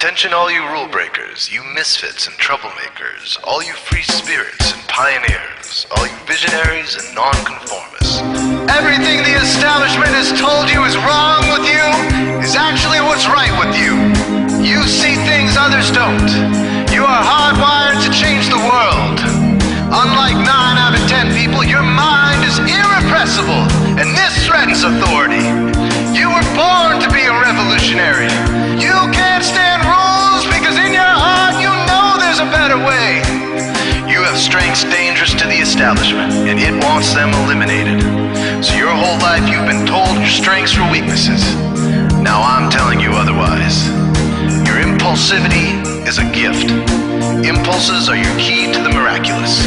Attention all you rule breakers, you misfits and troublemakers, all you free spirits and pioneers, all you visionaries and nonconformists. Everything the establishment has told you is wrong with you is actually what's right with you. You see things others don't. You are hardwired to change the world. Unlike 9 out of 10 people, your mind is irrepressible, and this threatens authority. You were born to be a revolutionary. You can't stand rules because in your heart you know there's a better way. You have strengths dangerous to the establishment, and it wants them eliminated. So your whole life you've been told your strengths were weaknesses. Now I'm telling you otherwise. Your impulsivity is a gift. Impulses are your key to the miraculous.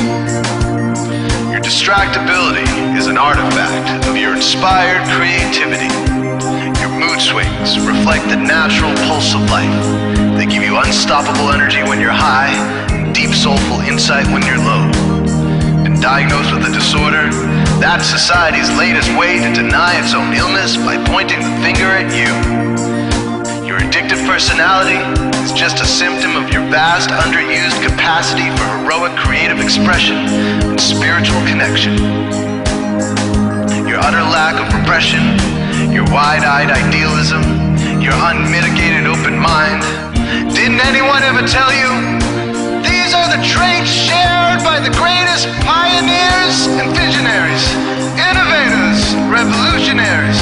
Your distractibility is an artifact of your inspired creativity. Your mood swings reflect the natural pulse of life. They give you unstoppable energy when you're high, and deep soulful insight when you're low. Been diagnosed with a disorder? That's society's latest way to deny its own illness by pointing the finger at you. Your addictive personality is just a symptom of your vast, underused capacity for heroic creative expression and spiritual connection. Your utter lack of repression, your wide-eyed idealism, your unmitigated open mind. Didn't anyone ever tell you? These are the traits shared by the greatest pioneers and visionaries, innovators, revolutionaries,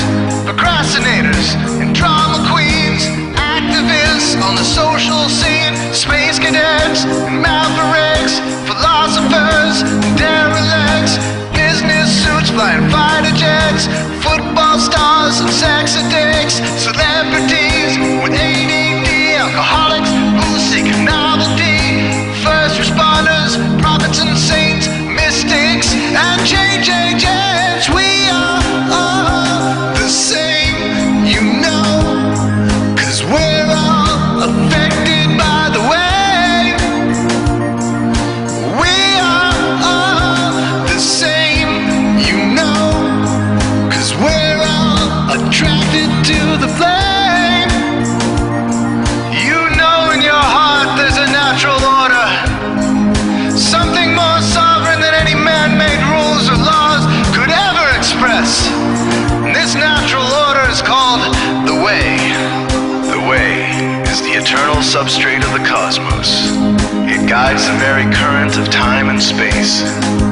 procrastinators, and drama queens, activists on the social scene, space cadets and mavericks, philosophers and derelicts, business suits flying fighter jets, football stars and sex addicts, celebrities with ADD, alcoholics who seek novelty, first responders, prophets and saints, mystics and JJJs. We are all the same, you know, 'cause we're all affected by the way. We are all the same, you know, 'cause we're all attracted to the flame. You know in your heart there's a natural order, something more sovereign than any man-made rules or laws could ever express. And this natural order is called the way. The way is the eternal substrate of the cosmos. It guides the very current of time and space.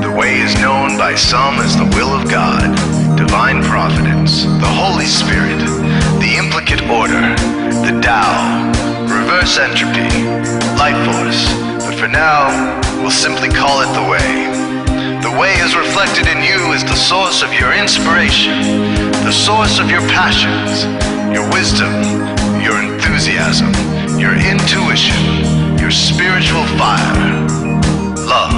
The way is known by some as the will of God, divine providence, the Holy Spirit, the implicate order, the Tao, reverse entropy, life force. But for now, we'll simply call it the way. The way is reflected in you as the source of your inspiration, the source of your passions, your wisdom, your enthusiasm, your intuition, your spiritual fire, love.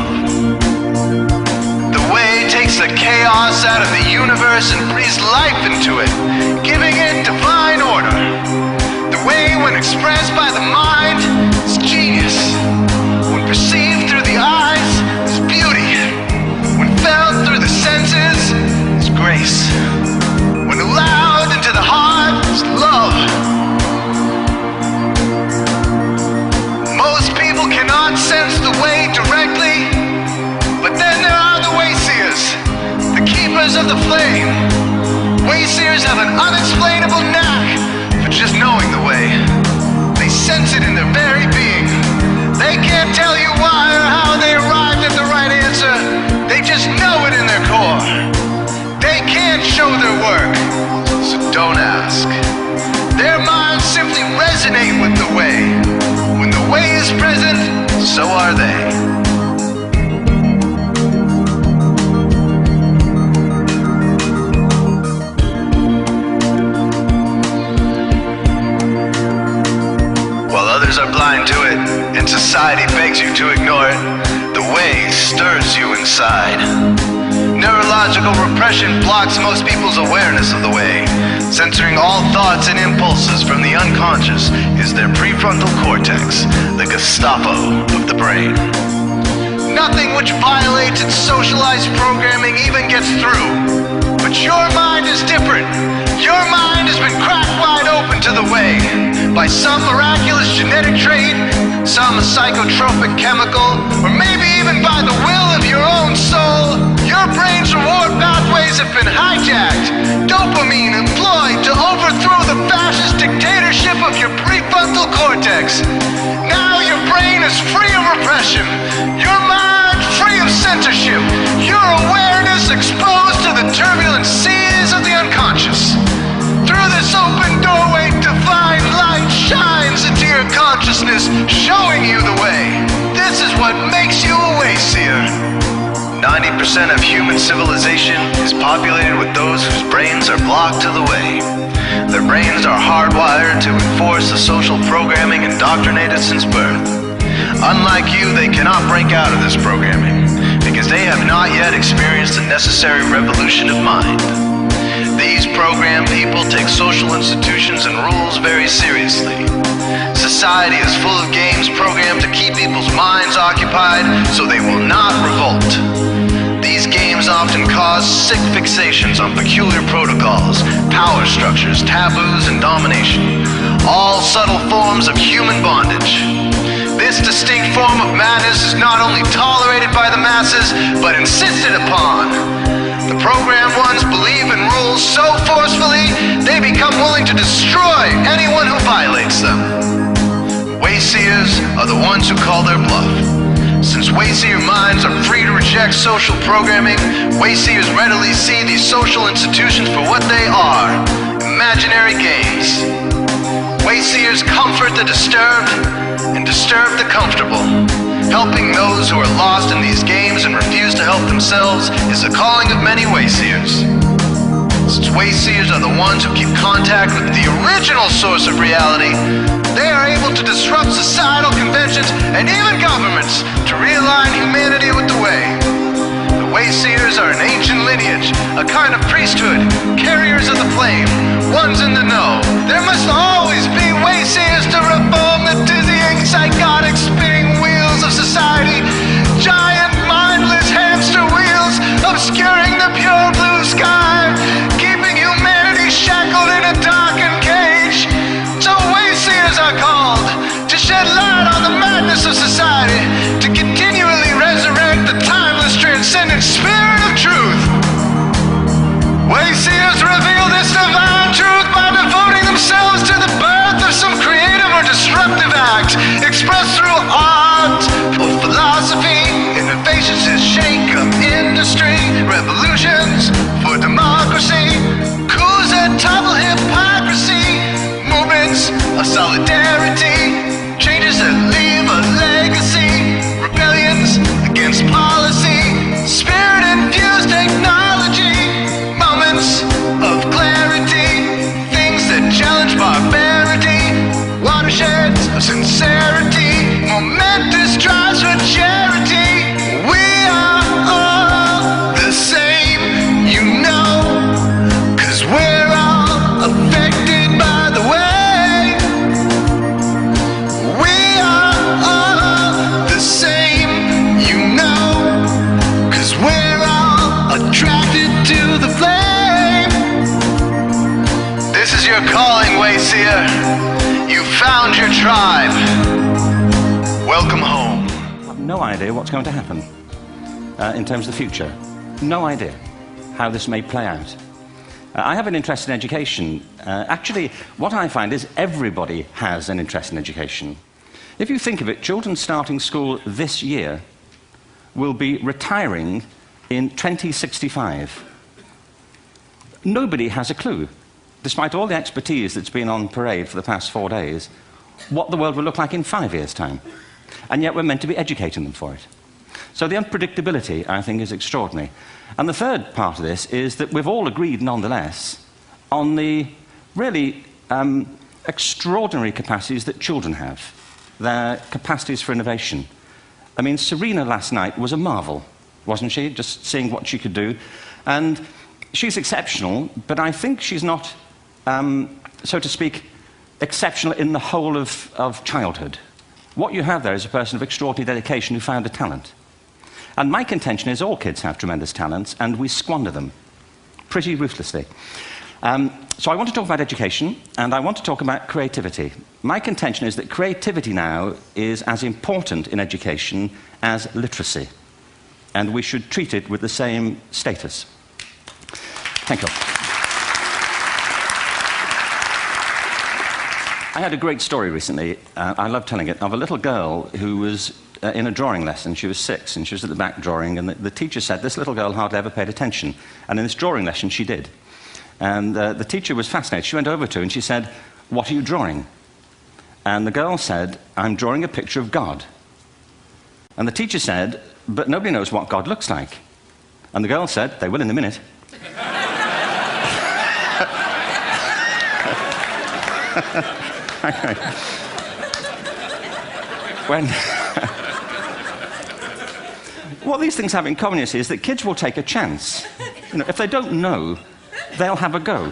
The way takes the chaos out of the universe and breathes life into it, giving it divine order. The way, when expressed by the mind, is genius. When perceived through the eyes, is beauty. When felt through the senses, is grace. When allowed into the heart, is love. Most people cannot sense the way directly, but then there are the wayseers, the keepers of the flame. Wayseers have an unexplainable knack for just knowing the way. They sense it in their very being. They can't tell you why or how they arrived at the right answer. They just know it in their core. They can't show their work, so don't ask. Their minds simply resonate with the way. When the way is present, so are they. Others are blind to it, and society begs you to ignore it. The way stirs you inside. Neurological repression blocks most people's awareness of the way. Censoring all thoughts and impulses from the unconscious is their prefrontal cortex, the Gestapo of the brain. Nothing which violates its socialized programming even gets through. But your mind is different. Your mind has been cracked wide open to the way. by some miraculous genetic trait, some psychotropic chemical, or maybe even by the will of your own soul, your brain's reward pathways have been hijacked, dopamine employed to overthrow the fascist dictatorship of your prefrontal cortex. Now your brain is free of repression, your mind free of censorship, your awareness exposed to the turbulent seas of the unconscious. Through this open doorway, divine light shines into your consciousness, showing you the way. This is what makes you a wayseer. 90% of human civilization is populated with those whose brains are blocked to the way. Their brains are hardwired to enforce the social programming indoctrinated since birth. Unlike you, they cannot break out of this programming, because they have not yet experienced the necessary revolution of mind. These programmed people take social institutions and rules very seriously. Society is full of games programmed to keep people's minds occupied so they will not revolt. These games often cause sick fixations on peculiar protocols, power structures, taboos, and domination, all subtle forms of human bondage. This distinct form of madness is not only tolerated by the masses, but insisted upon. The programmed ones believe in rules so forcefully, they become willing to destroy anyone who violates them. Wayseers are the ones who call their bluff. Since wayseer minds are free to reject social programming, wayseers readily see these social institutions for what they are, imaginary games. Wayseers comfort the disturbed and disturb the comfortable. Helping those who are lost in these games and refuse to help themselves is the calling of many wayseers. Since wayseers are the ones who keep contact with the original source of reality, they are able to disrupt societal conventions and even governments to realign humanity with the way. The wayseers are an ancient lineage, a kind of priesthood, carriers of the flame, ones in the know. There must always be wayseers to reform the dizzying, psychotic, spinning wheels of society, giant, mindless hamster wheels obscuring the pure blue sky, keeping humanity shackled in a darkened cage. So wayseers are called to shed light on the madness of society, to continually resurrect the timeless, transcendent spirit of truth. Wayseers reveal this divine truth by devoting themselves to the birth of some creative or disruptive act, expressed through art or philosophy. Innovations that shake up industry, revolutions for democracy, coups that topple hypocrisy, movements of solidarity, changes that leave a legacy, rebellions against policy, spirit-infused technology, moments of clarity, things that challenge barbarity, watersheds of sincerity, momentous drives for charity. We are all the same, you know, 'cause we're all affected by the way. We are all the same, you know, 'cause we're all attracted to the flame. This is your calling, wayseer. You found your tribe. Welcome home. I have no idea what's going to happen in terms of the future. No idea how this may play out. I have an interest in education. Actually, what I find is everybody has an interest in education. If you think of it, children starting school this year will be retiring in 2065. Nobody has a clue, despite all the expertise that's been on parade for the past 4 days, what the world will look like in 5 years' time. And yet we're meant to be educating them for it. So the unpredictability, I think, is extraordinary. And the third part of this is that we've all agreed, nonetheless, on the really extraordinary capacities that children have, their capacities for innovation. I mean, Serena last night was a marvel, wasn't she? Just seeing what she could do. And she's exceptional, but I think she's not, so to speak, exceptional in the whole of childhood. What you have there is a person of extraordinary dedication who found a talent. And my contention is all kids have tremendous talents, and we squander them pretty ruthlessly. So I want to talk about education, and I want to talk about creativity. My contention is that creativity now is as important in education as literacy, and we should treat it with the same status. Thank you. I had a great story recently, I love telling it, of a little girl who was in a drawing lesson. She was 6, and she was at the back drawing, and the teacher said this little girl hardly ever paid attention. And in this drawing lesson, she did. And the teacher was fascinated. She went over to her and she said, "What are you drawing?" And the girl said, "I'm drawing a picture of God." And the teacher said, "But nobody knows what God looks like." And the girl said, "They will in a minute." What these things have in common, you see, is that kids will take a chance. You know, if they don't know, they'll have a go.